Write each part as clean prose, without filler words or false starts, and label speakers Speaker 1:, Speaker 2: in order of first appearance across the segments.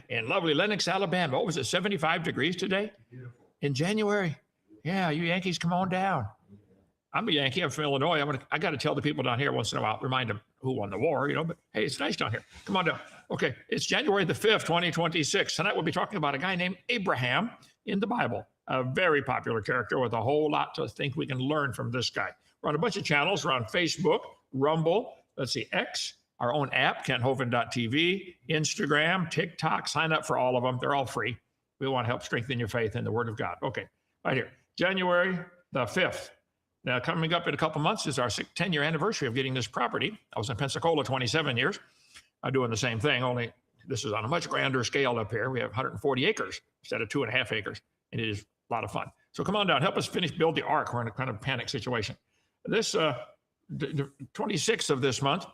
Speaker 1: in lovely Lenox, Alabama. What was it, 75 degrees today?
Speaker 2: Beautiful.
Speaker 1: In January? Yeah, you Yankees, come on down. I'm a Yankee. I'm from Illinois. I got to tell the people down here once in a while, remind them who won the war, but hey, it's nice down here. Come on down. Okay, it's January the 5th, 2026. Tonight we'll be talking about a guy named Abraham in the Bible, a very popular character with a whole lot to think we can learn from this guy. We're on a bunch of channels. We're on Facebook, Rumble, X, our own app, KentHovind.tv, Instagram, TikTok. Sign up for all of them. They're all free. We want to help strengthen your faith in the Word of God. Okay, right here, January the 5th. Now, coming up in a couple months is our 10-year anniversary of getting this property. I was in Pensacola 27 years. I'm doing the same thing, only this is on a much grander scale up here. We have 140 acres instead of 2.5 acres, and it is a lot of fun. So come on down, help us build the ark. We're in a kind of panic situation. This, the 26th of this month,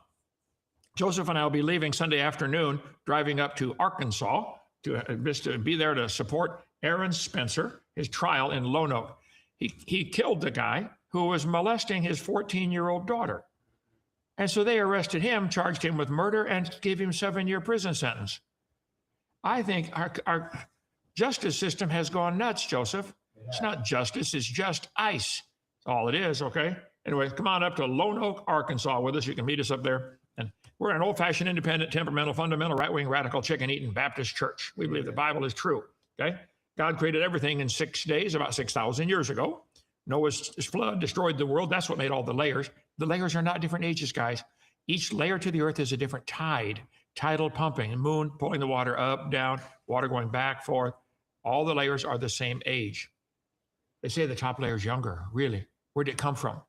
Speaker 1: Joseph and I will be leaving Sunday afternoon, driving up to Arkansas to be there to support Aaron Spencer, his trial in Lone Oak. He killed the guy who was molesting his 14-year-old daughter. And so they arrested him, charged him with murder, and gave him a 7-year prison sentence. I think our justice system has gone nuts, Joseph. Yeah. It's not justice, it's just ice. That's all it is, okay? Anyway, come on up to Lone Oak, Arkansas with us. You can meet us up there. And we're an old-fashioned, independent, temperamental, fundamental, right-wing, radical, chicken-eating Baptist church. We believe the Bible is true, okay? God created everything in 6 days, about 6,000 years ago. Noah's flood destroyed the world. That's what made all the layers. The layers are not different ages, guys. Each layer to the earth is a different tide, tidal pumping, the moon pulling the water up, down, water going back, forth. All the layers are the same age. They say the top layer is younger. Really? Where did it come from?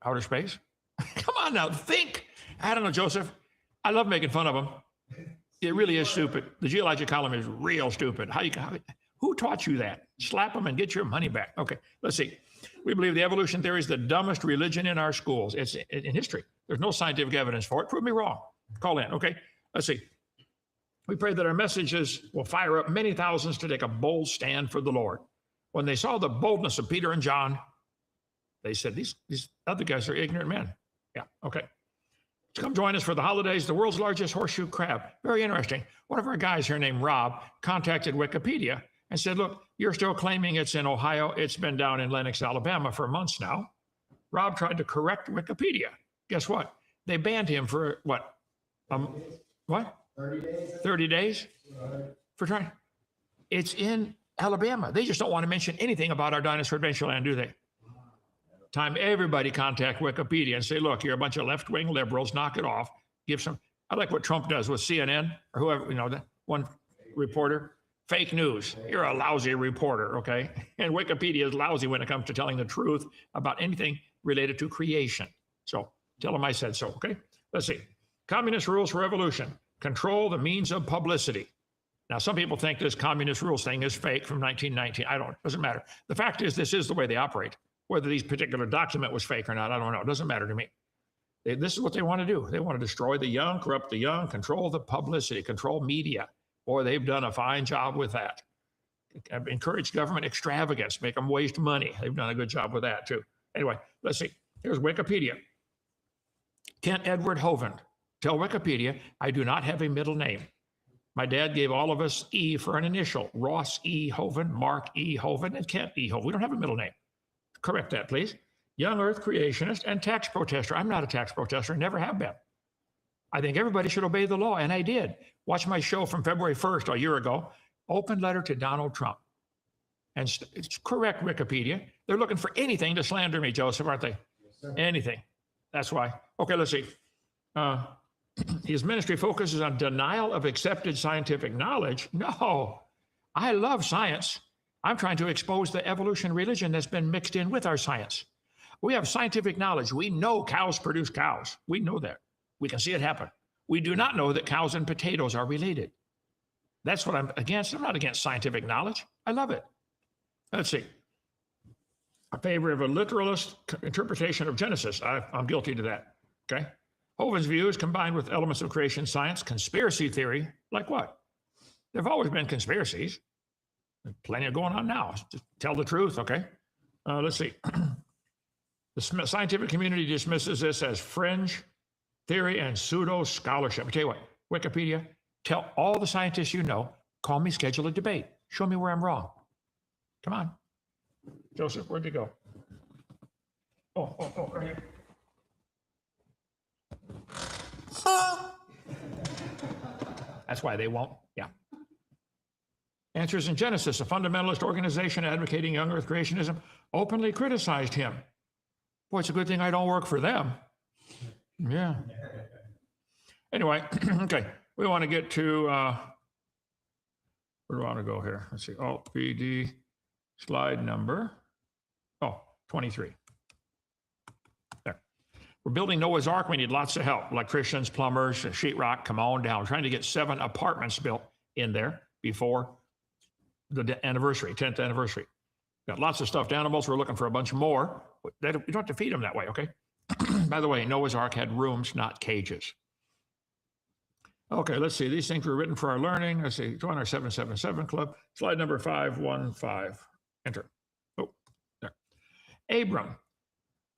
Speaker 1: Outer space? Come on now, think. I don't know, Joseph. I love making fun of them. It really is stupid. The geologic column is real stupid. Who taught you that? Slap them and get your money back. Okay, let's see. We believe the evolution theory is the dumbest religion in our schools. It's in history. There's no scientific evidence for it. Prove me wrong. Call in. Okay, let's see. We pray that our messages will fire up many thousands to take a bold stand for the Lord. When they saw the boldness of Peter and John, they said, these other guys are ignorant men. Yeah, okay. So come join us for the holidays, the world's largest horseshoe crab. Very interesting. One of our guys here named Rob contacted Wikipedia and said, look, you're still claiming it's in Ohio. It's been down in Lenox, Alabama for months now. Rob tried to correct Wikipedia. Guess what? They banned him for what?
Speaker 2: 30 days.
Speaker 1: 30 days? For trying. It's in Alabama. They just don't want to mention anything about our dinosaur adventureland, do they? Time everybody contact Wikipedia and say, look, you're a bunch of left-wing liberals, knock it off. Give some, I like what Trump does with CNN or whoever, that one reporter. Fake news. You're a lousy reporter, okay? And Wikipedia is lousy when it comes to telling the truth about anything related to creation. So tell them I said so, okay? Let's see. Communist rules for revolution. Control the means of publicity. Now, some people think this communist rules thing is fake from 1919. Doesn't matter. The fact is, this is the way they operate. Whether this particular document was fake or not, I don't know. It doesn't matter to me. This is what they want to do. They want to destroy the young, corrupt the young, control the publicity, control media. Boy, they've done a fine job with that. Encourage government extravagance, make them waste money. They've done a good job with that, too. Anyway, let's see. Here's Wikipedia. Kent Edward Hovind. Tell Wikipedia, I do not have a middle name. My dad gave all of us E for an initial. Ross E. Hovind, Mark E. Hovind, and Kent E. Hovind. We don't have a middle name. Correct that, please. Young Earth creationist and tax protester. I'm not a tax protester, never have been. I think everybody should obey the law, and I did. Watch my show from February 1st, a year ago, Open Letter to Donald Trump. And it's correct, Wikipedia. They're looking for anything to slander me, Joseph, aren't they? Yes, anything. That's why. Okay, let's see. His ministry focuses on denial of accepted scientific knowledge. No, I love science. I'm trying to expose the evolution religion that's been mixed in with our science. We have scientific knowledge. We know cows produce cows. We know that. We can see it happen. We do not know that cows and potatoes are related. That's what I'm against. I'm not against scientific knowledge. I love it. Let's see. In favor of a literalist interpretation of Genesis. I'm guilty to that. Okay. Hovind's views combined with elements of creation science, conspiracy theory, like what? There have always been conspiracies. There's plenty of going on now. Just tell the truth, okay? Let's see. The scientific community dismisses this as fringe theory and pseudo scholarship. I tell you what, Wikipedia, Tell all the scientists you know, call me, schedule a debate. Show me where I'm wrong. Come on. Joseph, where'd you go? Oh, right here. That's why they won't. Yeah. Answers in Genesis, a fundamentalist organization advocating young earth creationism openly criticized him. Boy, it's a good thing I don't work for them. Yeah. Anyway, okay. We want to get to, where do I want to go here? Let's see. Alt PD, slide number, 23. There. We're building Noah's Ark. We need lots of help. Electricians, plumbers, sheetrock, come on down. We're trying to get 7 apartments built in there before the anniversary, 10th anniversary. Got lots of stuffed animals. We're looking for a bunch more. You don't have to feed them that way, okay? By the way, Noah's Ark had rooms, not cages. Okay, let's see. These things were written for our learning. Let's see. Join our 777 club. Slide number 515. Enter. Oh, there. Abram.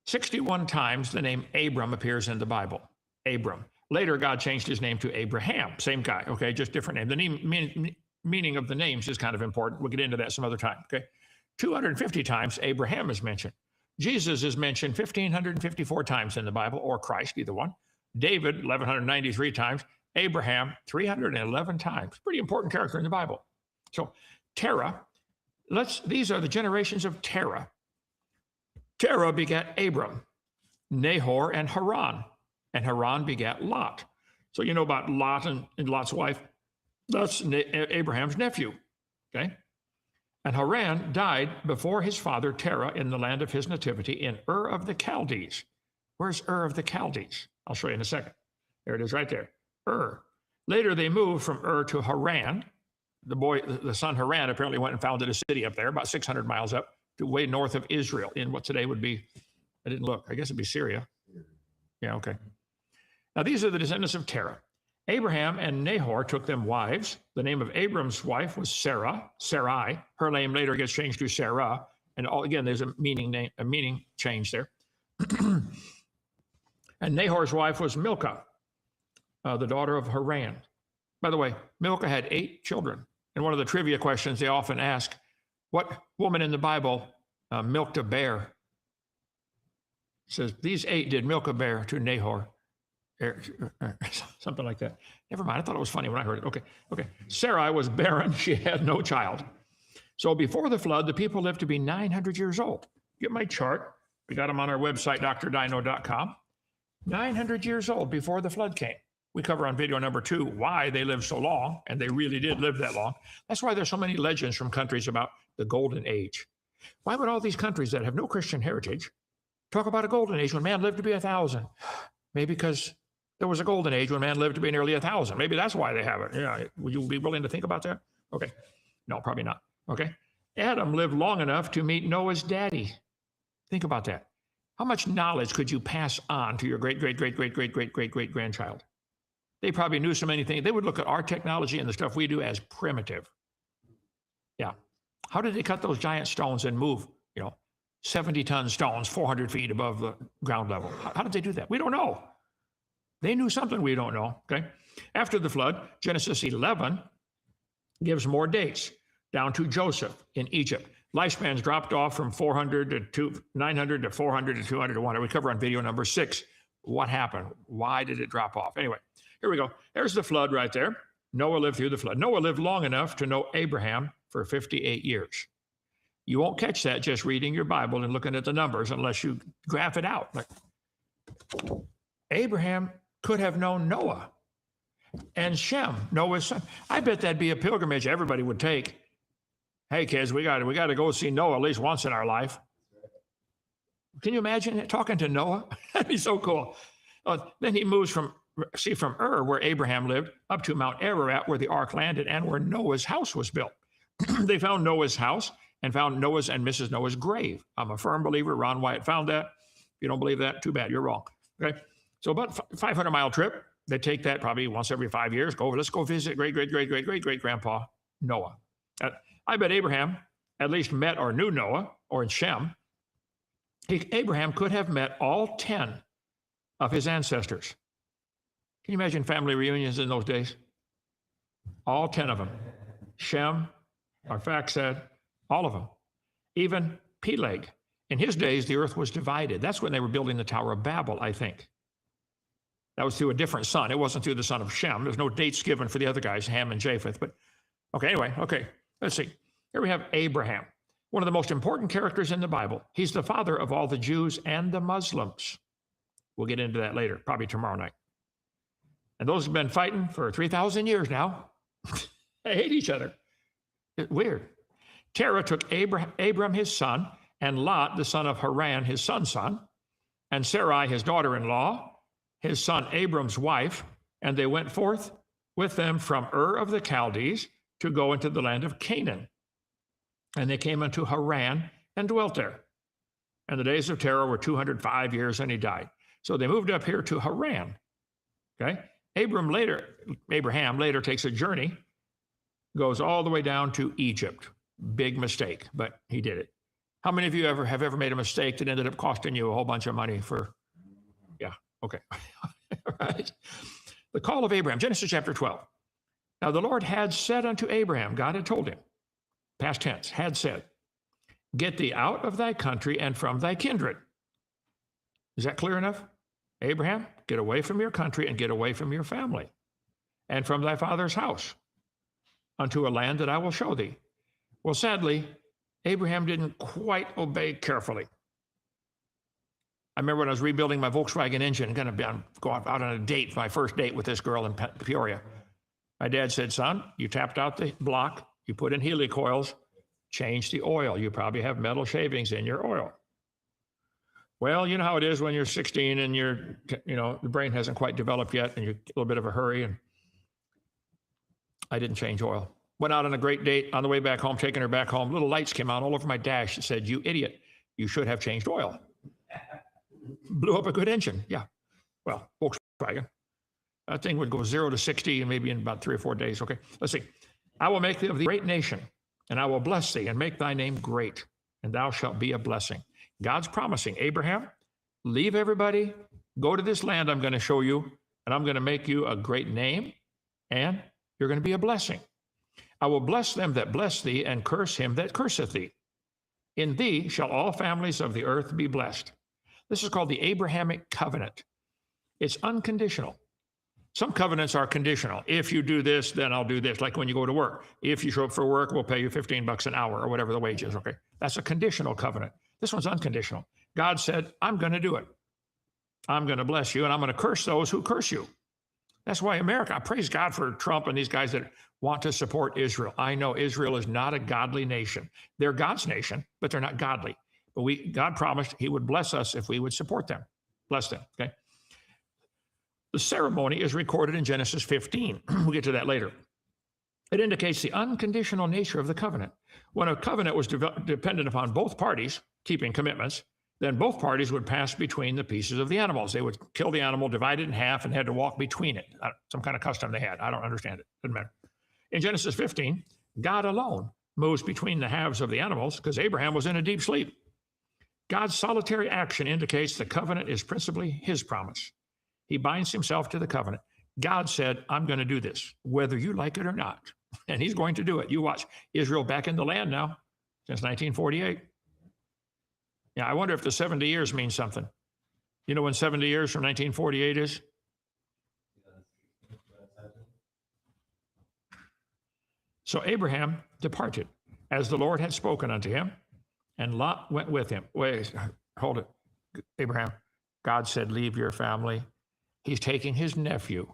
Speaker 1: 61 times the name Abram appears in the Bible. Abram. Later, God changed his name to Abraham. Same guy, okay? Just different name. The meaning of the names is kind of important. We'll get into that some other time, okay? 250 times Abraham is mentioned. Jesus is mentioned 1,554 times in the Bible, or Christ, either one. David, 1,193 times. Abraham, 311 times. Pretty important character in the Bible. So Terah, these are the generations of Terah. Terah begat Abram, Nahor, and Haran. And Haran begat Lot. So you know about Lot and Lot's wife. That's Abraham's nephew, okay? And Haran died before his father Terah in the land of his nativity in Ur of the Chaldees. Where's Ur of the Chaldees? I'll show you in a second. There it is right there. Ur. Later, they moved from Ur to Haran. The son Haran apparently went and founded a city up there, about 600 miles up, to way north of Israel, in what today would be, I didn't look, I guess it'd be Syria. Yeah, okay. Now, these are the descendants of Terah. Abraham and Nahor took them wives. The name of Abram's wife was Sarai. Her name later gets changed to Sarah. And again, there's a meaning change there. And Nahor's wife was Milcah, the daughter of Haran. By the way, Milcah had 8 children. And one of the trivia questions they often ask, what woman in the Bible milked a bear? It says, these 8 did Milcah bear to Nahor. Something like that. Never mind. I thought it was funny when I heard it. Okay. Sarai was barren. She had no child. So before the flood, the people lived to be 900 years old. Get my chart. We got them on our website, drdino.com. 900 years old before the flood came. We cover on video number 2 why they lived so long, and they really did live that long. That's why there's so many legends from countries about the golden age. Why would all these countries that have no Christian heritage talk about a golden age when man lived to be 1,000? Maybe because there was a golden age when man lived to be nearly 1,000. Maybe that's why they have it. Yeah, would you be willing to think about that? Okay. No, probably not. Okay. Adam lived long enough to meet Noah's daddy. Think about that. How much knowledge could you pass on to your great-great-great-great-great-great-great-grandchild? They probably knew so many things. They would look at our technology and the stuff we do as primitive. Yeah. How did they cut those giant stones and move, 70-ton stones 400 feet above the ground level? How did they do that? We don't know. They knew something we don't know, okay? After the flood, Genesis 11 gives more dates, down to Joseph in Egypt. Lifespans dropped off from 400 to 900 to 400 to 200 to 100. We cover on video number 6 what happened. Why did it drop off? Anyway, here we go. There's the flood right there. Noah lived through the flood. Noah lived long enough to know Abraham for 58 years. You won't catch that just reading your Bible and looking at the numbers unless you graph it out. Like, Abraham could have known Noah and Shem, Noah's son. I bet that'd be a pilgrimage everybody would take. Hey, kids, we got to go see Noah at least once in our life. Can you imagine talking to Noah? That'd be so cool. Then he moves from Ur, where Abraham lived, up to Mount Ararat, where the ark landed and where Noah's house was built. They found Noah's house and found Noah's and Mrs. Noah's grave. I'm a firm believer. Ron Wyatt found that. If you don't believe that, too bad. You're wrong. Okay. So about 500-mile trip. They take that probably once every 5 years. Let's go visit great-great-great-great-great-great-grandpa Noah. I bet Abraham at least met or knew Noah or Shem. Abraham could have met all 10 of his ancestors. Can you imagine family reunions in those days? All 10 of them. Shem, Arphaxad, all of them. Even Peleg. In his days, the earth was divided. That's when they were building the Tower of Babel, I think. That was through a different son. It wasn't through the son of Shem. There's no dates given for the other guys, Ham and Japheth. But okay, let's see. Here we have Abraham, one of the most important characters in the Bible. He's the father of all the Jews and the Muslims. We'll get into that later, probably tomorrow night. And those have been fighting for 3,000 years now. They hate each other. It's weird. Terah took Abram, his son, and Lot, the son of Haran, his son's son, and Sarai, his daughter-in-law, his son Abram's wife, and they went forth with them from Ur of the Chaldees to go into the land of Canaan. And they came unto Haran and dwelt there. And the days of Terah were 205 years, and he died. So they moved up here to Haran. Okay? Abraham later takes a journey, goes all the way down to Egypt. Big mistake, but he did it. How many of you have ever made a mistake that ended up costing you a whole bunch of money for? Yeah, okay. Right. The call of Abraham, Genesis chapter 12. Now the Lord had said unto Abraham, God had told him, past tense, had said, get thee out of thy country and from thy kindred. Is that clear enough? Abraham, get away from your country and get away from your family and from thy father's house unto a land that I will show thee. Well, sadly, Abraham didn't quite obey carefully. I remember when I was rebuilding my Volkswagen engine, going to go out on a date, my first date with this girl in Peoria. My dad said, son, you tapped out the block, you put in helicoils, change the oil. You probably have metal shavings in your oil. Well, you know how it is when you're 16 and the brain hasn't quite developed yet and you're a little bit of a hurry. And I didn't change oil. Went out on a great date. On the way back home, taking her back home, little lights came on all over my dash. It said, you idiot, you should have changed oil. Blew up a good engine. Yeah. Well, Volkswagen. That thing would go 0 to 60 and maybe in about 3 or 4 days. Okay, let's see. I will make thee of thee a great nation, and I will bless thee and make thy name great, and thou shalt be a blessing. God's promising, Abraham, leave everybody, go to this land I'm going to show you, and I'm going to make you a great name, and you're going to be a blessing. I will bless them that bless thee, and curse him that curseth thee. In thee shall all families of the earth be blessed. This is called the Abrahamic covenant. It's unconditional. Some covenants are conditional. If you do this, then I'll do this. Like when you go to work. If you show up for work, we'll pay you $15 an hour or whatever the wage is. Okay. That's a conditional covenant. This one's unconditional. God said, I'm going to do it. I'm going to bless you and I'm going to curse those who curse you. That's why America, I praise God for Trump and these guys that want to support Israel. I know Israel is not a godly nation. They're God's nation, but they're not godly. But God promised he would bless us if we would support them. Bless them, okay? The ceremony is recorded in Genesis 15. We'll get to that later. It indicates the unconditional nature of the covenant. When a covenant was dependent upon both parties keeping commitments, then both parties would pass between the pieces of the animals. They would kill the animal, divide it in half, and had to walk between it. Some kind of custom they had. I don't understand it. Doesn't matter. In Genesis 15, God alone moves between the halves of the animals because Abraham was in a deep sleep. God's solitary action indicates the covenant is principally his promise. He binds himself to the covenant. God said, I'm going to do this, whether you like it or not. And he's going to do it. You watch Israel back in the land now since 1948. Yeah, I wonder if the 70 years means something. You know when 70 years from 1948 is? So Abraham departed as the Lord had spoken unto him, and Lot went with him. Wait, hold it. Abraham, God said, leave your family. He's taking his nephew.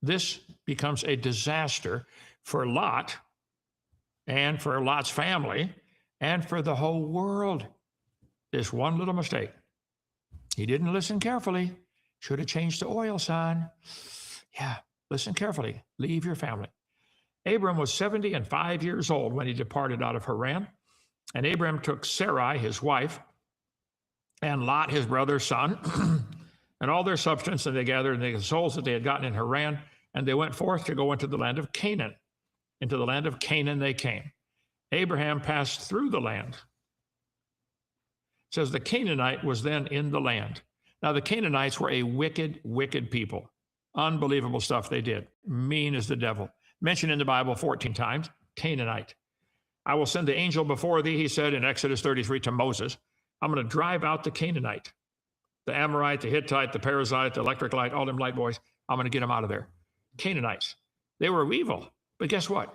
Speaker 1: This becomes a disaster for Lot and for Lot's family and for the whole world. This one little mistake. He didn't listen carefully. Should have changed the oil, son. Yeah, listen carefully. Leave your family. Abram was 75 years old when he departed out of Haran. And Abram took Sarai, his wife, and Lot, his brother's son, and all their substance, and they gathered the souls that they had gotten in Haran, and they went forth to go into the land of Canaan. Into the land of Canaan they came. Abraham passed through the land. It says the Canaanite was then in the land. Now the Canaanites were a wicked, wicked people. Unbelievable stuff they did. Mean as the devil. Mentioned in the Bible 14 times, Canaanite. I will send the angel before thee, he said in Exodus 33 to Moses. I'm going to drive out the Canaanite, the Amorite, the Hittite, the Perizzite, the electric light, all them light boys. I'm going to get them out of there. Canaanites. They were evil. But guess what?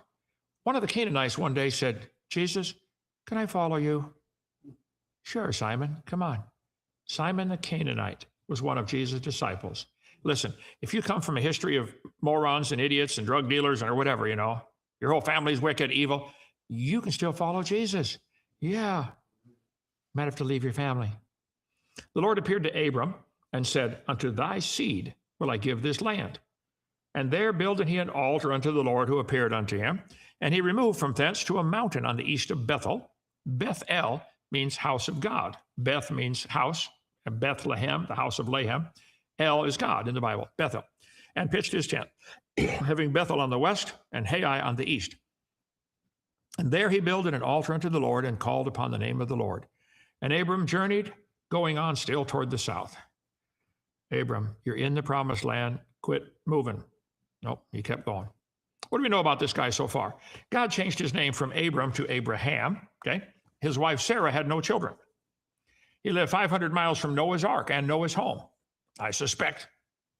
Speaker 1: One of the Canaanites one day said, Jesus, can I follow you? Sure, Simon, come on. Simon the Canaanite was one of Jesus' disciples. Listen, if you come from a history of morons and idiots and drug dealers or whatever, your whole family's wicked, evil, you can still follow Jesus. Yeah. Might have to leave your family. The Lord appeared to Abram and said, unto thy seed will I give this land. And there builded he an altar unto the Lord who appeared unto him. And he removed from thence to a mountain on the east of Bethel. Bethel means house of God. Beth means house, and Bethlehem, the house of Lahem. El is God in the Bible, Bethel. And pitched his tent, having Bethel on the west and Hai on the east. And there he builded an altar unto the Lord and called upon the name of the Lord. And Abram journeyed, going on still toward the south. Abram, you're in the promised land. Quit moving. Nope, he kept going. What do we know about this guy so far? God changed his name from Abram to Abraham. Okay. His wife Sarah had no children. He lived 500 miles from Noah's Ark and Noah's home. I suspect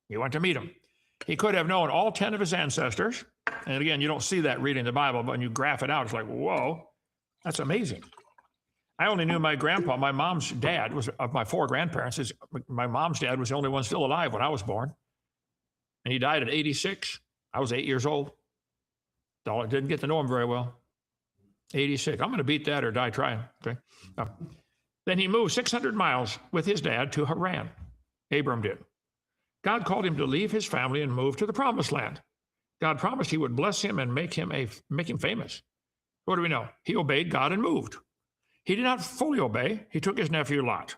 Speaker 1: he went to meet him. He could have known all 10 of his ancestors. And again, you don't see that reading the Bible, but when you graph it out, it's like, whoa, that's amazing. I only knew my grandpa. My mom's dad was, of my 4 grandparents, my mom's dad was the only one still alive when I was born. And he died at 86. I was 8 years old. I didn't get to know him very well. 86. I'm going to beat that or die trying. Okay. Then he moved 600 miles with his dad to Haran. Abram did. God called him to leave his family and move to the promised land. God promised he would bless him and make him famous. What do we know? He obeyed God and moved. He did not fully obey. He took his nephew Lot.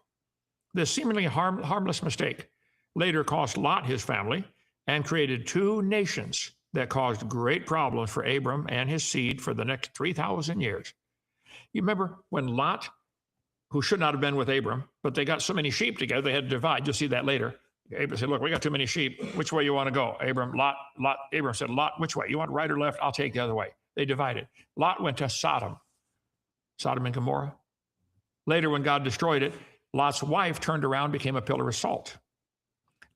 Speaker 1: This seemingly harmless mistake later cost Lot his family and created 2 nations that caused great problems for Abram and his seed for the next 3,000 years. You remember when Lot, who should not have been with Abram, but they got so many sheep together, they had to divide. You'll see that later. Abram said, look, we got too many sheep. Which way you want to go? Abram said, Lot, which way? You want right or left? I'll take the other way. They divided. Lot went to Sodom and Gomorrah. Later, when God destroyed it, Lot's wife turned around, became a pillar of salt.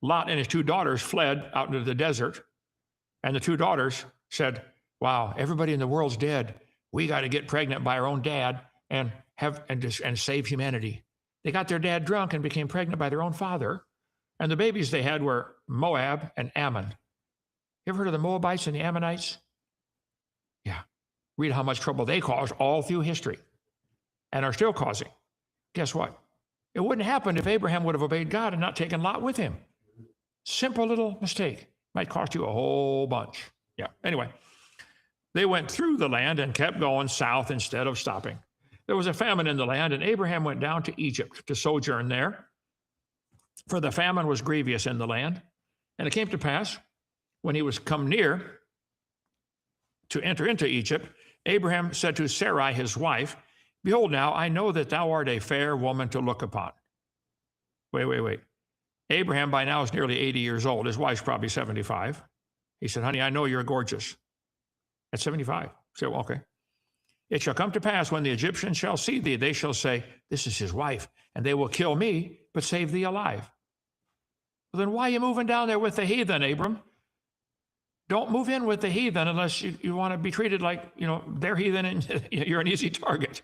Speaker 1: Lot and his 2 daughters fled out into the desert. And the 2 daughters said, wow, everybody in the world's dead. We got to get pregnant by our own dad and save humanity. They got their dad drunk and became pregnant by their own father. And the babies they had were Moab and Ammon. You ever heard of the Moabites and the Ammonites? Yeah. Read how much trouble they caused all through history and are still causing. Guess what? It wouldn't happen if Abraham would have obeyed God and not taken Lot with him. Simple little mistake. Might cost you a whole bunch. Yeah. Anyway, they went through the land and kept going south instead of stopping. There was a famine in the land, and Abraham went down to Egypt to sojourn there, for the famine was grievous in the land. And it came to pass, when he was come near to enter into Egypt, Abraham said to Sarai, his wife, behold, now I know that thou art a fair woman to look upon. Wait. Abraham by now is nearly 80 years old. His wife's probably 75. He said, honey, I know you're gorgeous. At 75. So, okay. It shall come to pass when the Egyptians shall see thee, they shall say, this is his wife, and they will kill me, but save thee alive. Well, then why are you moving down there with the heathen, Abram? Don't move in with the heathen unless you want to be treated like, they're heathen and you're an easy target.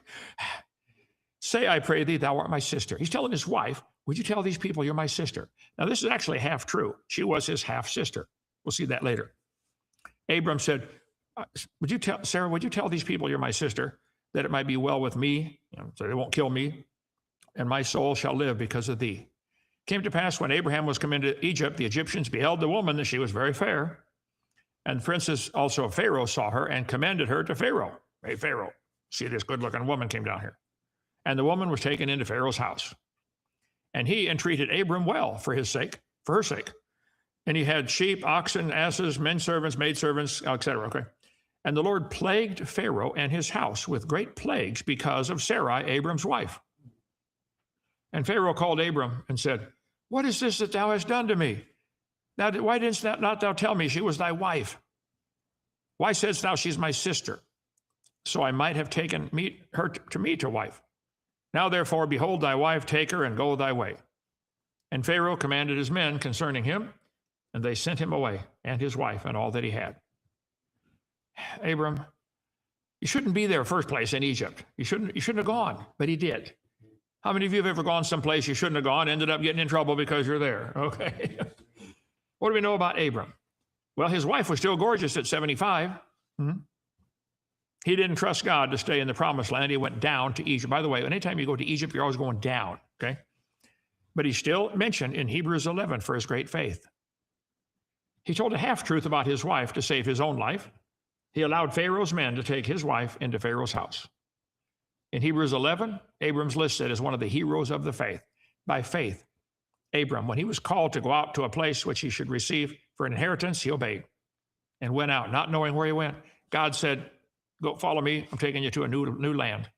Speaker 1: Say, I pray thee, thou art my sister. He's telling his wife, would you tell these people you're my sister? Now, this is actually half true. She was his half sister. We'll see that later. Abram said, Sarah, would you tell these people you're my sister, that it might be well with me, so they won't kill me, and my soul shall live because of thee. Came to pass when Abraham was come into Egypt, the Egyptians beheld the woman, that she was very fair. And the princess also of Pharaoh saw her and commended her to Pharaoh. Hey, Pharaoh, see this good-looking woman came down here. And the woman was taken into Pharaoh's house. And he entreated Abram well for her sake. And he had sheep, oxen, asses, men servants, maidservants, etc. Okay. And the Lord plagued Pharaoh and his house with great plagues because of Sarai, Abram's wife. And Pharaoh called Abram and said, what is this that thou hast done to me? Now, why didst not thou tell me she was thy wife? Why saidst thou she's my sister? So I might have taken her to me to wife. Now therefore, behold thy wife, take her and go thy way. And Pharaoh commanded his men concerning him, and they sent him away, and his wife, and all that he had. Abram, you shouldn't be there first place in Egypt. You shouldn't have gone, but he did. How many of you have ever gone someplace you shouldn't have gone, ended up getting in trouble because you're there? Okay. What do we know about Abram? Well, his wife was still gorgeous at 75. He didn't trust God to stay in the promised land. He went down to Egypt. By the way, anytime you go to Egypt, you're always going down, okay? But he's still mentioned in Hebrews 11 for his great faith. He told a half-truth about his wife to save his own life. He allowed Pharaoh's men to take his wife into Pharaoh's house. In Hebrews 11, Abram's listed as one of the heroes of the faith. By faith, Abram, when he was called to go out to a place which he should receive for an inheritance, he obeyed and went out, not knowing where he went. God said, go follow me. I'm taking you to a new land.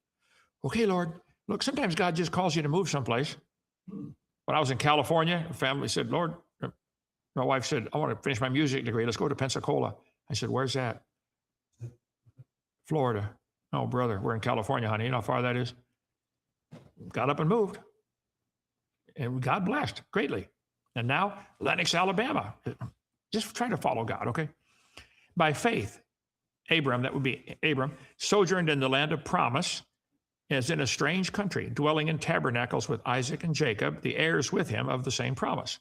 Speaker 1: Okay, Lord. Look, sometimes God just calls you to move someplace. When I was in California, the family said, Lord, my wife said, I want to finish my music degree. Let's go to Pensacola. I said, where's that? Florida. Oh, brother, we're in California, honey. You know how far that is? Got up and moved. And God blessed greatly. And now, Lenox, Alabama. Just trying to follow God, okay? By faith, Abram, that would be Abram, sojourned in the land of promise, as in a strange country, dwelling in tabernacles with Isaac and Jacob, the heirs with him of the same promise.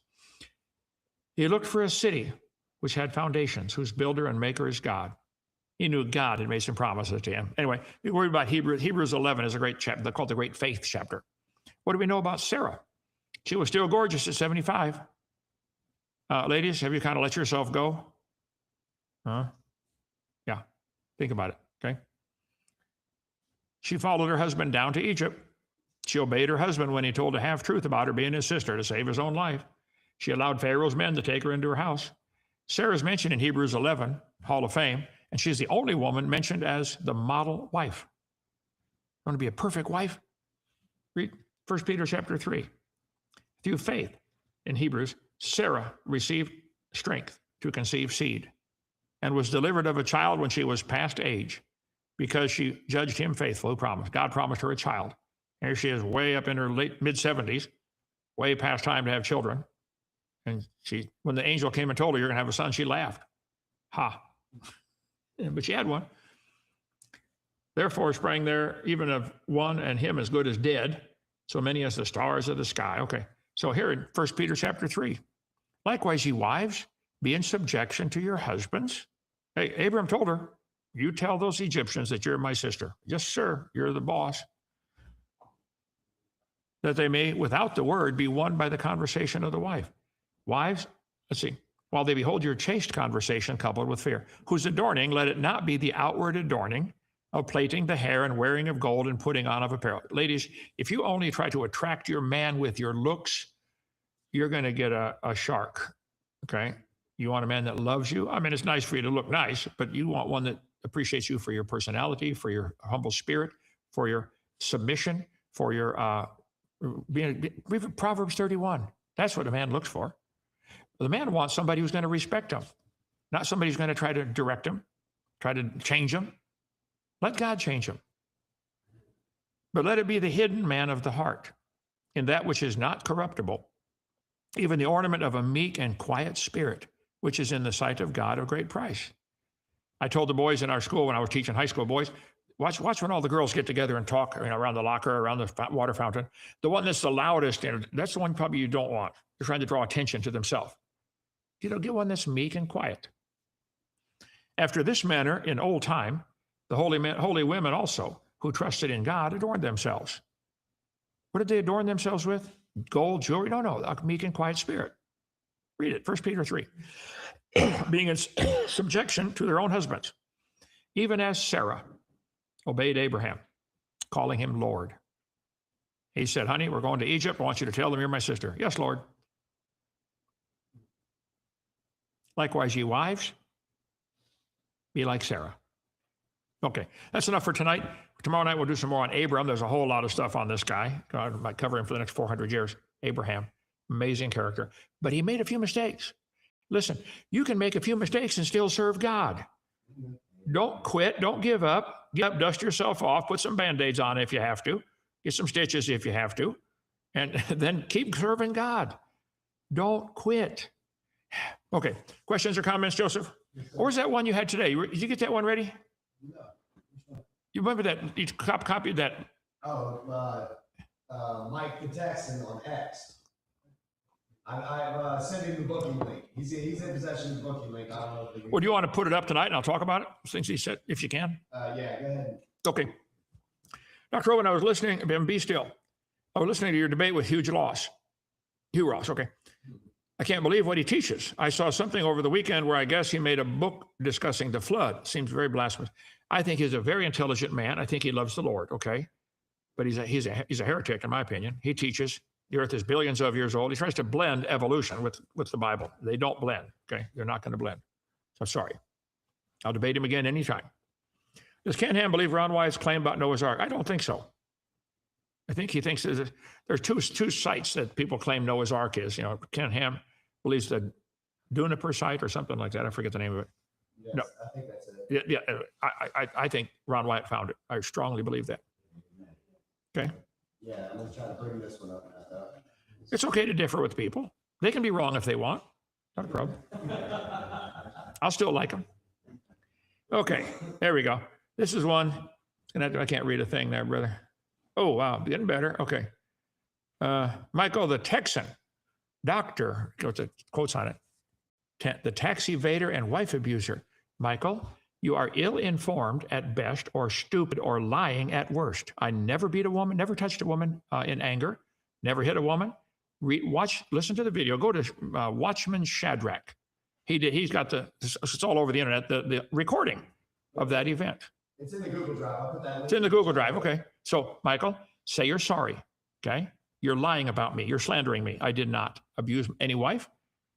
Speaker 1: He looked for a city which had foundations, whose builder and maker is God. He knew God had made some promises to him. Anyway, be worried about Hebrews. Hebrews 11 is a great chapter. They're called the Great Faith chapter. What do we know about Sarah? She was still gorgeous at 75. Ladies, have you kind of let yourself go? Huh? Yeah, think about it, okay? She followed her husband down to Egypt. She obeyed her husband when he told a half-truth about her being his sister to save his own life. She allowed Pharaoh's men to take her into her house. Sarah's mentioned in Hebrews 11, Hall of Fame, and she's the only woman mentioned as the model wife. Want to be a perfect wife? Read 1 Peter chapter 3. Through faith in Hebrews, Sarah received strength to conceive seed and was delivered of a child when she was past age because she judged him faithful who promised. God promised her a child. And here she is way up in her mid-70s, way past time to have children. And when the angel came and told her, you're going to have a son, she laughed. Ha. But she had one. Therefore sprang there even of one and him as good as dead, so many as the stars of the sky. Okay. So here in 1 Peter chapter 3, likewise, ye wives, be in subjection to your husbands. Hey, Abram told her, you tell those Egyptians that you're my sister. Yes, sir, you're the boss. That they may, without the word, be won by the conversation of the wife. Wives, let's see, while they behold your chaste conversation coupled with fear, whose adorning, let it not be the outward adorning of plaiting the hair and wearing of gold and putting on of apparel. Ladies, if you only try to attract your man with your looks, you're going to get a shark, okay? You want a man that loves you? I mean, it's nice for you to look nice, but you want one that appreciates you for your personality, for your humble spirit, for your submission, for your Proverbs 31. That's what a man looks for. The man wants somebody who's going to respect him, not somebody who's going to try to direct him, try to change him. Let God change him. But let it be the hidden man of the heart, in that which is not corruptible, even the ornament of a meek and quiet spirit, which is in the sight of God of great price. I told the boys in our school when I was teaching high school boys, watch when all the girls get together and talk, around the locker, around the water fountain. The one that's the loudest, that's the one probably you don't want. They're trying to draw attention to themselves. Get one that's meek and quiet. After this manner, in old time, the holy women also, who trusted in God, adorned themselves. What did they adorn themselves with? Gold, jewelry? No, a meek and quiet spirit. Read it, 1 Peter 3. Being in subjection to their own husbands, even as Sarah obeyed Abraham, calling him Lord. He said, honey, we're going to Egypt. I want you to tell them you're my sister. Yes, Lord. Likewise, ye wives, be like Sarah. Okay, that's enough for tonight. Tomorrow night, we'll do some more on Abram. There's a whole lot of stuff on this guy. I might cover him for the next 400 years. Abraham, amazing character. But he made a few mistakes. Listen, you can make a few mistakes and still serve God. Don't quit. Don't give up. Get up, dust yourself off, put some Band-Aids on if you have to, get some stitches if you have to, and then keep serving God. Don't quit. Okay. Questions or comments, Joseph? Or was that one you had today? Did you get that one ready?
Speaker 2: No.
Speaker 1: You remember that? You copied that?
Speaker 2: Oh, Mike the Texan on X. I sent him the booking link. He's in possession of the booking link. I don't know if
Speaker 1: Well, do you want to put it up tonight and I'll talk about it? Since he said, if you can.
Speaker 2: yeah, go ahead.
Speaker 1: Okay. Dr. Owen, I was listening, be still. I was listening to your debate with Hugh Ross, okay. I can't believe what he teaches. I saw something over the weekend where I guess he made a book discussing the flood. Seems very blasphemous. I think he's a very intelligent man. I think he loves the Lord, okay? But he's a heretic, in my opinion. He teaches the earth is billions of years old. He tries to blend evolution with the Bible. They don't blend, okay? They're not going to blend. So sorry. I'll debate him again anytime. Does Ken Ham believe Ron Wyatt's claim about Noah's Ark? I don't think so. I think he thinks there's two sites that people claim Noah's Ark is. You know, Ken Ham believes the Juniper site or something like that. I forget the name of it.
Speaker 2: Yes,
Speaker 1: No.
Speaker 2: I think that's it.
Speaker 1: Yeah. I think Ron Wyatt found it. I strongly believe that. Okay.
Speaker 2: Yeah, I'm gonna try to bring this one up.
Speaker 1: It's okay to differ with people. They can be wrong if they want. Not a problem. I'll still like them. Okay, there we go. This is one, and I can't read a thing there, brother. Oh, wow, getting better. Okay. Michael the Texan, doctor, quotes on it. The tax evader and wife abuser. Michael, you are ill-informed at best or stupid or lying at worst. I never beat a woman, never touched a woman in anger, never hit a woman. Listen to the video. Go to Watchman Shadrach. He's got it's all over the internet, the recording of that event.
Speaker 2: It's in the Google Drive. I'll put that link.
Speaker 1: It's in the Google Drive. Okay. So, Michael, say you're sorry. Okay. You're lying about me. You're slandering me. I did not abuse any wife.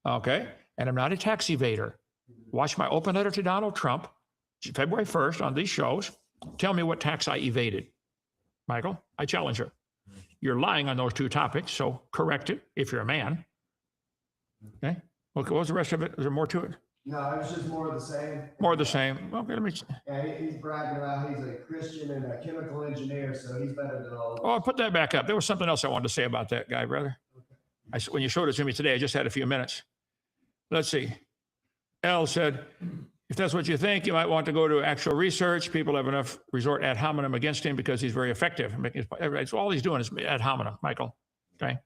Speaker 1: Okay. And I'm not a tax evader. Watch my open letter to Donald Trump, February 1st on these shows. Tell me what tax I evaded. Michael, I challenge you. You're lying on those two topics. So correct it if you're a man. Okay. What was the rest of it? Is there more to it?
Speaker 2: No, it was just more of the same.
Speaker 1: More of the same. Okay, let me.
Speaker 2: Yeah, he's bragging about he's a Christian and a chemical engineer, so he's better than all of us.
Speaker 1: Oh, put that back up. There was something else I wanted to say about that guy, brother. When you showed it to me today, I just had a few minutes. Let's see. L said, if that's what you think, you might want to go to actual research. People have enough resort ad hominem against him because he's very effective. So all he's doing is ad hominem, Michael. Okay.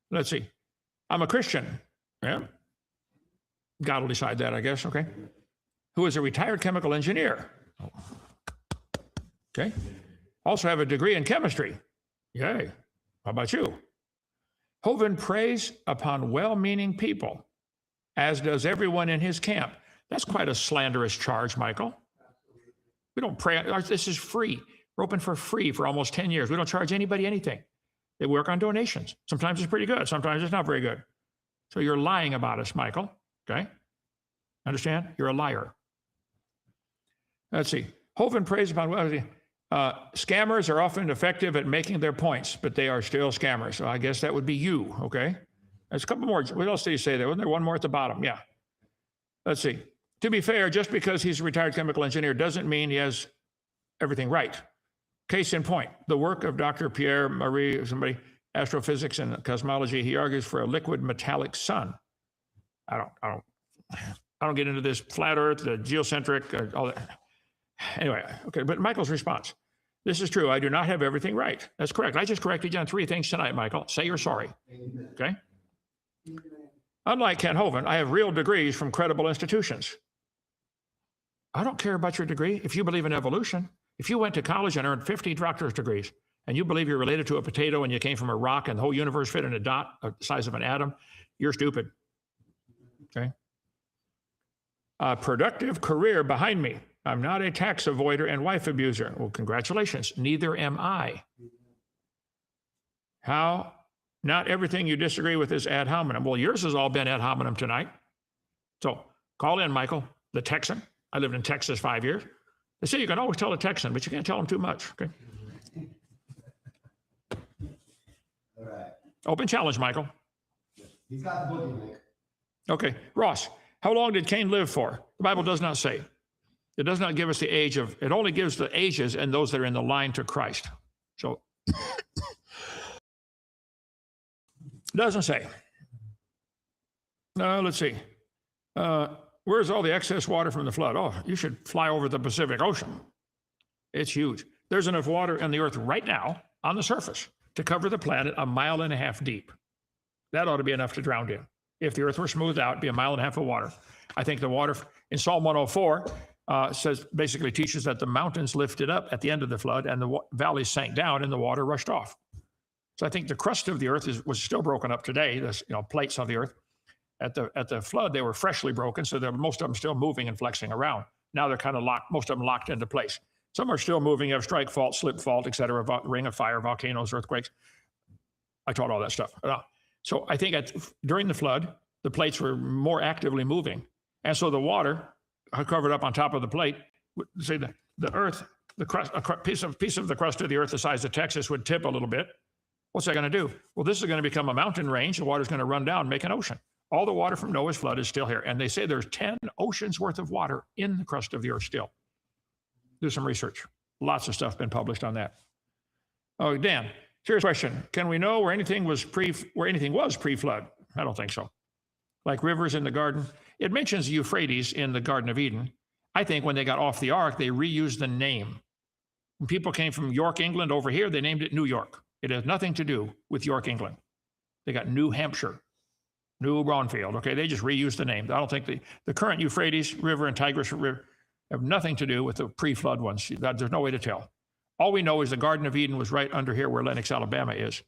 Speaker 1: Let's see. I'm a Christian. Yeah. God will decide that, I guess. Okay. Who is a retired chemical engineer. Okay. Also have a degree in chemistry. Yay. How about you? Hovind preys upon well-meaning people, as does everyone in his camp. That's quite a slanderous charge, Michael. We don't pray. This is free. We're open for free for almost 10 years. We don't charge anybody anything. They work on donations. Sometimes it's pretty good. Sometimes it's not very good. So you're lying about us, Michael. Okay? Understand? You're a liar. Let's see. Hovind prays about scammers are often effective at making their points, but they are still scammers. So I guess that would be you. Okay? There's a couple more. What else did he say there? Wasn't there one more at the bottom? Yeah. Let's see. To be fair, just because he's a retired chemical engineer doesn't mean he has everything right. Case in point, the work of Dr. Pierre Marie, astrophysics and cosmology, he argues for a liquid metallic sun. I don't get into this flat earth, the geocentric, all that. Anyway, okay, but Michael's response. This is true. I do not have everything right. That's correct. I just corrected you on 3 things tonight, Michael. Say you're sorry. Okay? Unlike Ken Hovind, I have real degrees from credible institutions. I don't care about your degree. If you believe in evolution, if you went to college and earned 50 doctorate degrees, and you believe you're related to a potato and you came from a rock and the whole universe fit in a dot the size of an atom, you're stupid. Okay? A productive career behind me. I'm not a tax avoider and wife abuser. Well, congratulations. Neither am I. How? Not everything you disagree with is ad hominem. Well, yours has all been ad hominem tonight. So call in, Michael, the Texan. I lived in Texas 5 years. They say you can always tell a Texan, but you can't tell them too much. Okay.
Speaker 2: All right.
Speaker 1: Open challenge, Michael.
Speaker 2: He's got the booking link.
Speaker 1: Okay, Ross, how long did Cain live for? The Bible does not say. It does not give us the age of, it only gives the ages and those that are in the line to Christ. So it doesn't say. Let's see. Where's all the excess water from the flood? Oh, you should fly over the Pacific Ocean. It's huge. There's enough water on the earth right now on the surface to cover the planet 1.5 miles deep. That ought to be enough to drown in. If the earth were smoothed out, it'd be 1.5 miles of water. I think the water in Psalm 104 says, basically teaches that the mountains lifted up at the end of the flood and the valleys sank down and the water rushed off. So I think the crust of the earth was still broken up today. There's plates of the earth. At the flood, they were freshly broken, so most of them still moving and flexing around. Now they're kind of locked, most of them locked into place. Some are still moving. You have strike fault, slip fault, et cetera, ring of fire, volcanoes, earthquakes. I taught all that stuff. So I think during the flood, the plates were more actively moving. And so the water covered up on top of the plate, say the earth, the crust, a piece of the crust of the earth the size of Texas would tip a little bit. What's that going to do? Well, this is going to become a mountain range. The water's going to run down, make an ocean. All the water from Noah's flood is still here. And they say there's 10 oceans worth of water in the crust of the earth still. Do some research. Lots of stuff been published on that. Oh, Dan, serious question. Can we know where anything was pre-flood? I don't think so. Like rivers in the garden. It mentions Euphrates in the Garden of Eden. I think when they got off the ark, they reused the name. When people came from York, England over here, they named it New York. It has nothing to do with York, England. They got New Hampshire, New Braunfield. Okay, they just reused the name. I don't think the current Euphrates River and Tigris River have nothing to do with the pre-flood ones. There's no way to tell. All we know is the Garden of Eden was right under here where Lenox, Alabama is.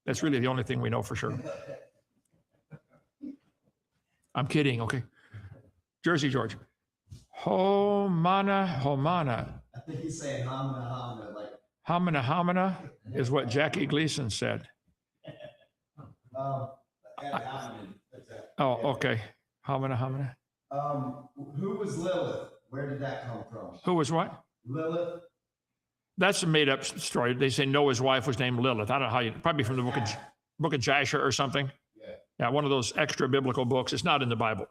Speaker 1: That's really the only thing we know for sure. I'm kidding, okay? Jersey, George. Homana.
Speaker 2: I think he's saying homina, like.
Speaker 1: Homina is what Jackie Gleason said.
Speaker 2: Oh,
Speaker 1: okay. Homina.
Speaker 2: Who was Lilith? Where did that come from?
Speaker 1: Who was what?
Speaker 2: Lilith.
Speaker 1: That's a made-up story. They say Noah's wife was named Lilith. I don't know how probably from the book of Jasher or something. Yeah, one of those extra biblical books. It's not in the Bible.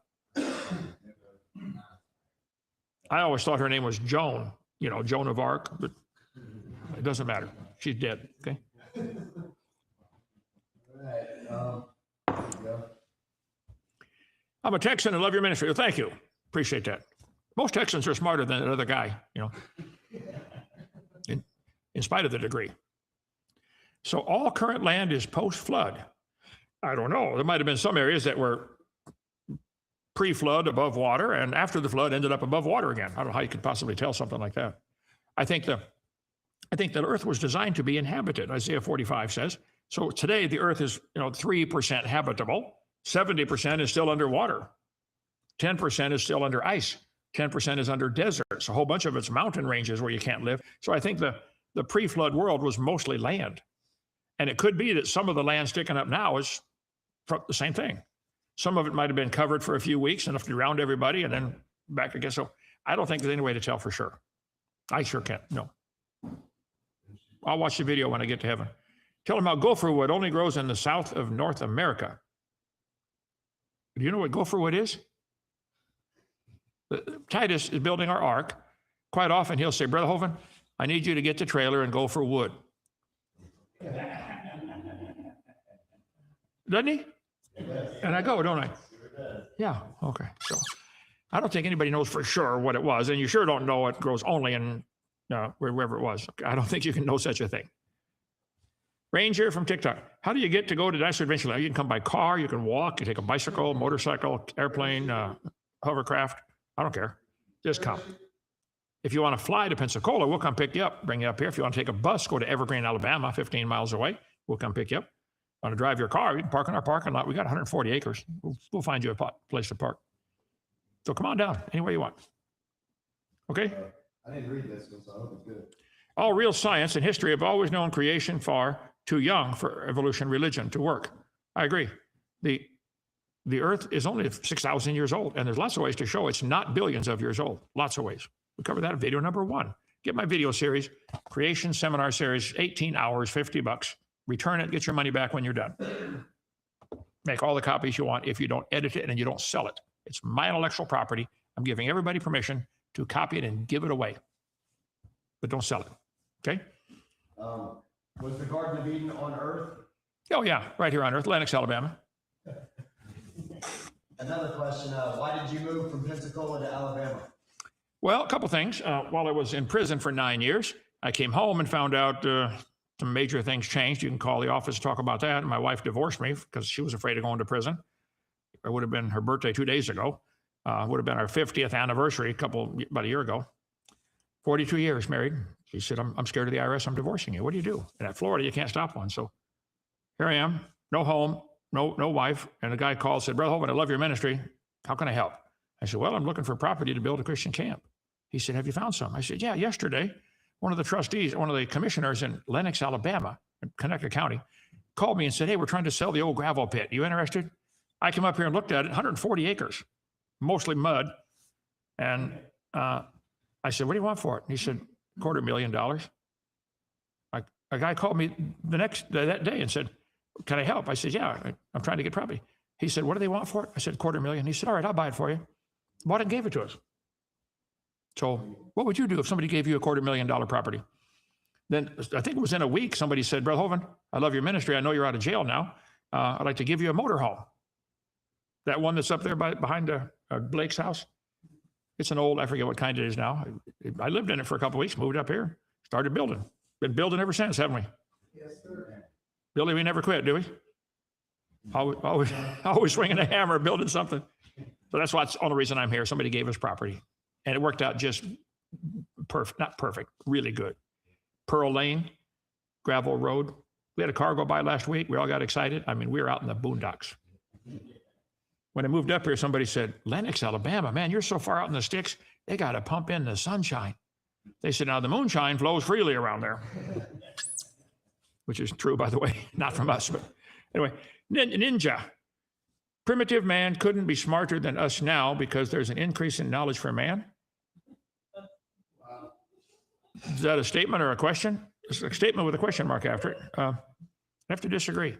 Speaker 1: I always thought her name was Joan, Joan of Arc, but it doesn't matter. She's dead, okay?
Speaker 2: All right.
Speaker 1: I'm a Texan and love your ministry. Well, thank you. Appreciate that. Most Texans are smarter than that other guy, in spite of the degree. So all current land is post-flood. I don't know. There might have been some areas that were pre-flood above water and after the flood ended up above water again. I don't know how you could possibly tell something like that. I think that earth was designed to be inhabited, Isaiah 45 says. So today the earth is 3% habitable, 70% is still underwater, 10% is still under ice, 10% is under deserts. A whole bunch of it's mountain ranges where you can't live. So I think the pre-flood world was mostly land. And it could be that some of the land sticking up now is the same thing. Some of it might have been covered for a few weeks, enough to drown everybody, and then back again. So I don't think there's any way to tell for sure. I sure can't, no. I'll watch the video when I get to heaven. Tell them how gopher wood only grows in the south of North America. Do you know what gopher wood is? Titus is building our ark. Quite often he'll say, Brother Hovind, I need you to get the trailer and go for wood. Doesn't he? And I go, don't I? Yeah, okay. So I don't think anybody knows for sure what it was, and you sure don't know it grows only in wherever it was. I don't think you can know such a thing. Ranger from TikTok. How do you get to go to Dinosaur Adventure Land? You can come by car, you can walk, you take a bicycle, motorcycle, airplane, hovercraft. I don't care. Just come. If you want to fly to Pensacola, we'll come pick you up, bring you up here. If you want to take a bus, go to Evergreen, Alabama, 15 miles away. We'll come pick you up. Want to drive your car, you can park in our parking lot. We got 140 acres. We'll find you a place to park. So come on down, anywhere you want. Okay?
Speaker 2: I didn't read this one, so I hope it's good.
Speaker 1: All real science and history have always known creation far too young for evolution religion to work. I agree. The earth is only 6,000 years old, and there's lots of ways to show it's not billions of years old. Lots of ways. We covered that in video number 1. Get my video series, Creation Seminar Series, 18 hours, $50. Return it, get your money back when you're done. Make all the copies you want if you don't edit it and you don't sell it. It's my intellectual property. I'm giving everybody permission to copy it and give it away, but don't sell it. Okay?
Speaker 2: Was the Garden of Eden on Earth?
Speaker 1: Oh, yeah, right here on Earth, Lenox, Alabama.
Speaker 2: Another question, why did you move from Pensacola to Alabama?
Speaker 1: Well, a couple things. While I was in prison for 9 years, I came home and found out some major things changed. You can call the office to talk about that. My wife divorced me because she was afraid of going to prison. It would have been her birthday 2 days ago. Would have been our 50th anniversary about a year ago. 42 years married. She said, I'm scared of the IRS. I'm divorcing you. What do you do? And at Florida, you can't stop one. So here I am, no home, no wife. And a guy called, said, Brother Hovind, I love your ministry. How can I help? I said, well, I'm looking for property to build a Christian camp. He said, have you found some? I said, yeah, yesterday, one of the trustees, one of the commissioners in Lenox, Alabama, in Connecticut County, called me and said, hey, we're trying to sell the old gravel pit. You interested? I came up here and looked at it, 140 acres, mostly mud. And I said, what do you want for it? And he said, $250,000. A guy called me that day and said, can I help? I said, yeah, I'm trying to get property. He said, what do they want for it? I said, $250,000. He said, all right, I'll buy it for you. Bought it and gave it to us. So what would you do if somebody gave you a $250,000 property? Then I think it was in a week, somebody said, Brother Hovind, I love your ministry. I know you're out of jail now. I'd like to give you a motorhome. That one that's up there behind Blake's house. It's an old, I forget what kind it is now. I lived in it for a couple of weeks, moved up here, started building. Been building ever since, haven't we?
Speaker 2: Yes, sir.
Speaker 1: Billy, we never quit, do we? Always swinging a hammer, building something. So that's why it's the only reason I'm here. Somebody gave us property. And it worked out just perfect, not perfect, really good. Pearl Lane, gravel road. We had a car go by last week. We all got excited. I mean, we were out in the boondocks. When I moved up here, somebody said, Lenox, Alabama, man, you're so far out in the sticks, they got to pump in the sunshine. They said, now the moonshine flows freely around there, which is true, by the way, not from us. But anyway, ninja. Primitive man couldn't be smarter than us now because there's an increase in knowledge for man. Is that a statement or a question? It's a statement with a question mark after it. I have to disagree.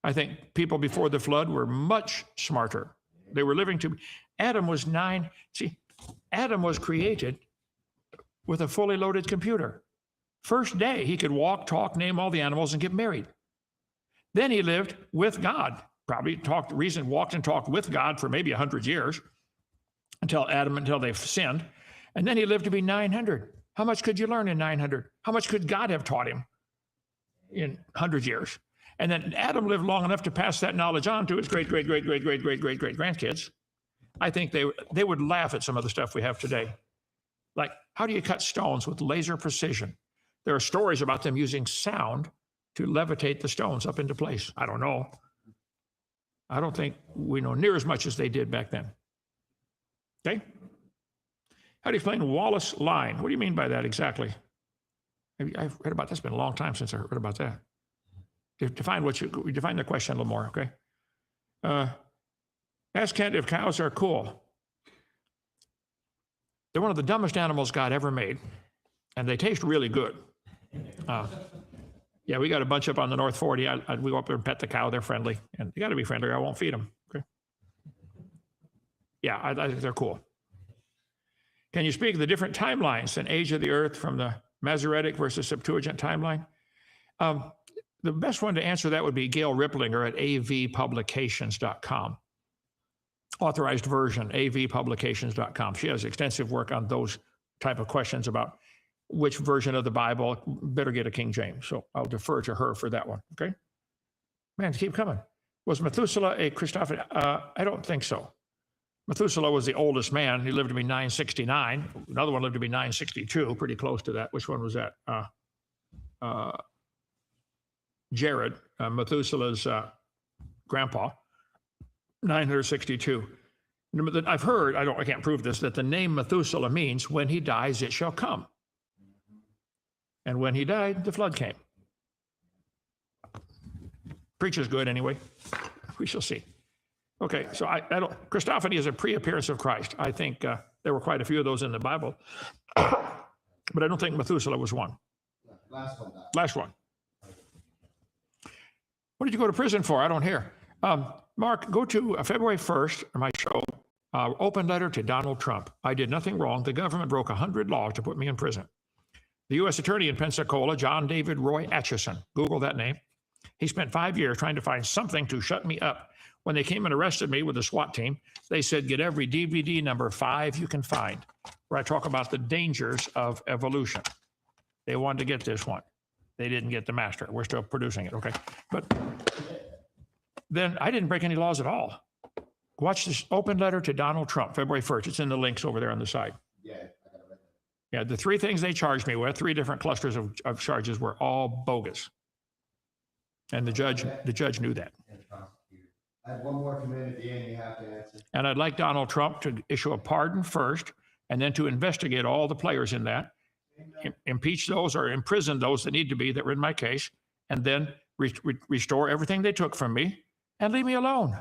Speaker 1: I think people before the flood were much smarter. They were living to, Adam was 9. See, Adam was created with a fully loaded computer. First day, he could walk, talk, name all the animals, and get married. Then he lived with God. Probably walked and talked with God for maybe 100 years until they sinned. And then he lived to be 900. How much could you learn in 900? How much could God have taught him in 100 years? And then Adam lived long enough to pass that knowledge on to his grandkids. I think they would laugh at some of the stuff we have today. Like, how do you cut stones with laser precision? There are stories about them using sound to levitate the stones up into place. I don't know. I don't think we know near as much as they did back then. Okay? How do you explain Wallace line? What do you mean by that exactly? I've read about that. It's been a long time since I read about that. Define the question a little more, okay? Ask Kent if cows are cool. They're one of the dumbest animals God ever made, and they taste really good. Yeah, we got a bunch up on the North 40. We go up there and pet the cow. They're friendly, and you got to be friendly or I won't feed them. Okay? Yeah, I think they're cool. Can you speak of the different timelines and age of the earth from the Masoretic versus Septuagint timeline? The best one to answer that would be Gail Ripplinger at avpublications.com. Authorized version, avpublications.com. She has extensive work on those type of questions about which version of the Bible. Better get a King James. So I'll defer to her for that one, okay? Man, keep coming. Was Methuselah a Christophany? I don't think so. Methuselah was the oldest man. He lived to be 969. Another one lived to be 962, pretty close to that. Which one was that? Jared, Methuselah's grandpa, 962. I've heard, I can't prove this, that the name Methuselah means when he dies, it shall come. And when he died, the flood came. Preacher's good anyway. We shall see. Okay, so Christophany is a pre-appearance of Christ. I think there were quite a few of those in the Bible, but I don't think Methuselah was one. Last one. What did you go to prison for? I don't hear. Mark, go to February 1st, my show, open letter to Donald Trump. I did nothing wrong. The government broke 100 laws to put me in prison. The U.S. Attorney in Pensacola, John David Roy Atchison, Google that name. He spent 5 years trying to find something to shut me up. When they came and arrested me with the SWAT team, they said, get every DVD number 5 you can find, where I talk about the dangers of evolution. They wanted to get this one. They didn't get the master. We're still producing it, okay? But then I didn't break any laws at all. Watch this open letter to Donald Trump, February 1st. It's in the links over there on the side.
Speaker 2: Yeah, I got it right there.
Speaker 1: Yeah, the 3 things they charged me with, 3 different clusters of charges, were all bogus. And the judge knew that.
Speaker 2: And the prosecutor. I have one more come in at the end you have to answer.
Speaker 1: And I'd like Donald Trump to issue a pardon first, and then to investigate all the players in that, impeach those or imprison those that need to be that were in my case, and then restore everything they took from me and leave me alone.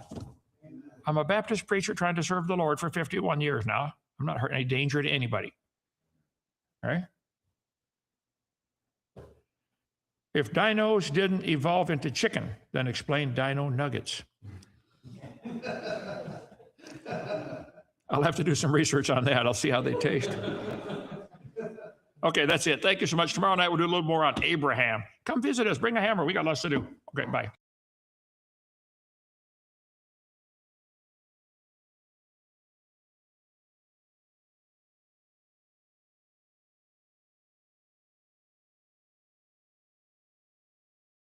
Speaker 1: I'm a Baptist preacher trying to serve the Lord for 51 years now. I'm not hurting any danger to anybody. All right? If dinos didn't evolve into chicken, then explain dino nuggets. I'll have to do some research on that. I'll see how they taste. Okay, that's it. Thank you so much. Tomorrow night we'll do a little more on Abraham. Come visit us. Bring a hammer. We got lots to do. Okay, bye.